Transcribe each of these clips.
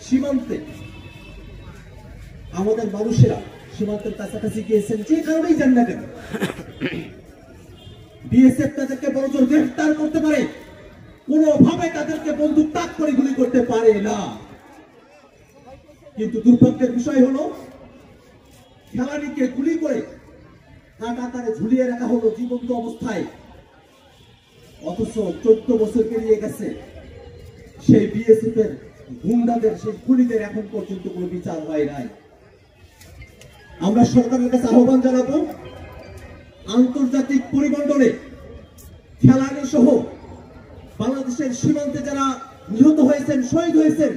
সীমান্তে আমাদের মানুষেরা সীমান্তের কাছাকাছি গিয়েছেন, যে কারণেই যান না কেন, বিএসএফ তাদেরকে বড়জোর গ্রেফতার করতে পারে, কোনোভাবে তাদেরকে বন্দুক তাক করে গুলি করতে পারে না। কিন্তু দুর্ভাগ্যের বিষয় হলো খেলানিকে গুলি করে কাঁটাতারে ঝুলিয়ে রাখা হলো জীবন্ত অবস্থায়, অথচ 14 বছর পেরিয়ে গেছে, সেই বিএসএফ এর গুন্ডাদের, সেই খুনিদের এখন পর্যন্ত কোনো বিচার হয় নাই। আমরা সরকারের কাছে আহ্বান জানাবো, আন্তর্জাতিক পরিমণ্ডলে খেলানি সহ বাংলাদেশের সীমান্তে যারা নিহত হয়েছেন, শহীদ হয়েছেন,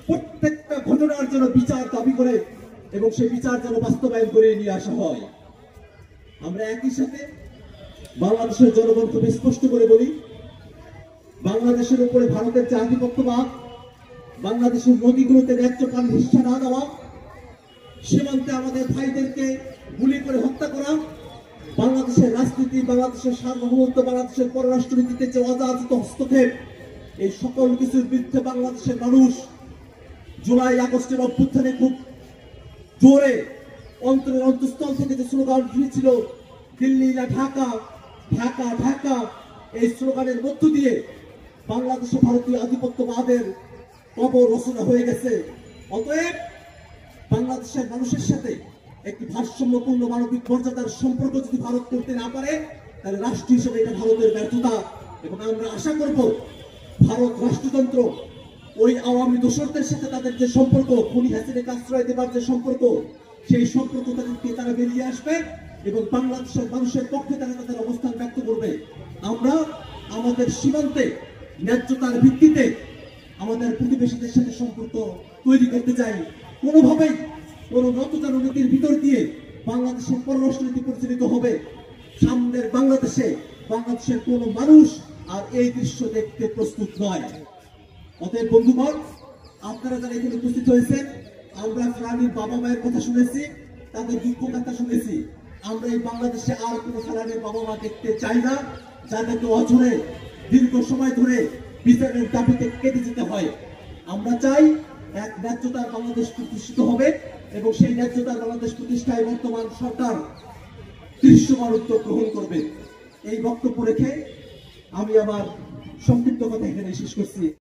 প্রত্যেকটা ঘটনার জন্য বিচার দাবি করে এবং সেই বিচার যেন বাস্তবায়ন করে নিয়ে আসা হয়। আমরা একই সাথে বাংলাদেশের জনগণকে স্পষ্ট করে বলি, বাংলাদেশের উপরে ভারতের যে আধিপত্যবাদ, বাংলাদেশের নদীগুলোতে ন্যায্য পানি হিস্সা না দেওয়া, সীমান্তে আমাদের ভাইদেরকে গুলি করে হত্যা করা, বাংলাদেশের রাজনীতি, বাংলাদেশের সার্বভৌমত্ব, বাংলাদেশের পররাষ্ট্রনীতিতে যে অযাচিত হস্তক্ষেপ, এই সকল কিছুর বিরুদ্ধে বাংলাদেশের মানুষ জুলাই আগস্টের অভ্যুত্থানে খুব জোরে অন্তরের অন্তঃস্থল থেকে যে স্লোগান দিয়েছিল, দিল্লি না ঢাকা, ঢাকা ঢাকা, এই স্লোগানের মধ্য দিয়ে বাংলাদেশে ভারতীয় আধিপত্যবাদের কবর রচনা হয়ে গেছে। অতএব বাংলাদেশের মানুষের সাথে একটি ভারসাম্যপূর্ণ মানবিক মর্যাদার সম্পর্ক যদি ভারত করতে না পারে, তাহলে রাষ্ট্র হিসেবে এটা ভারতের ব্যর্থতা। এবং আমরা আশা করব ভারত রাষ্ট্রযন্ত্র ওই আওয়ামী দোসরদের সাথে তাদের যে সম্পর্ক, খুনি হাসিনাকে আশ্রয় দেবার যে সম্পর্ক, সেই সম্পর্ক তাদেরকে তারা বেরিয়ে আসবে এবং বাংলাদেশের মানুষের পক্ষে তারা তাদের অবস্থান ব্যক্ত করবে। আমরা আমাদের সীমান্তে ন্যায্যতার ভিত্তিতে আমাদের প্রতিবেশীদের সাথে সম্পর্ক তৈরি করতে চাই। কোনোভাবেই কোন নতজানু নীতির ভিতর দিয়ে বাংলাদেশের পররাষ্ট্রনীতি পরিচালিত হবে। সামনের বাংলাদেশের কোন মানুষ আর এই দৃশ্য দেখতে প্রস্তুত নয়। অতএব বন্ধুগণ, আপনারা যারা এখানে উপস্থিত হয়েছেন, আমরা ফেলানির বাবা মায়ের কথা শুনেছি, তাদের দুঃখ কথা শুনেছি। আমরা এই বাংলাদেশে আর কোন ফেলানির বাবা মা দেখতে চাই না, যাদেরকে অঝরে দীর্ঘ সময় ধরে বিচারের দাবিতে কেটে যেতে হয়। আমরা চাই এক ন্যায্যতার বাংলাদেশ প্রতিষ্ঠিত হবে এবং সেই ন্যায্যতার বাংলাদেশ প্রতিষ্ঠায় বর্তমান সরকার দৃশ্যমান উদ্যোগ গ্রহণ করবে। এই বক্তব্য রেখে আমি আমার সংক্ষিপ্ত কথা এখানে শেষ করছি।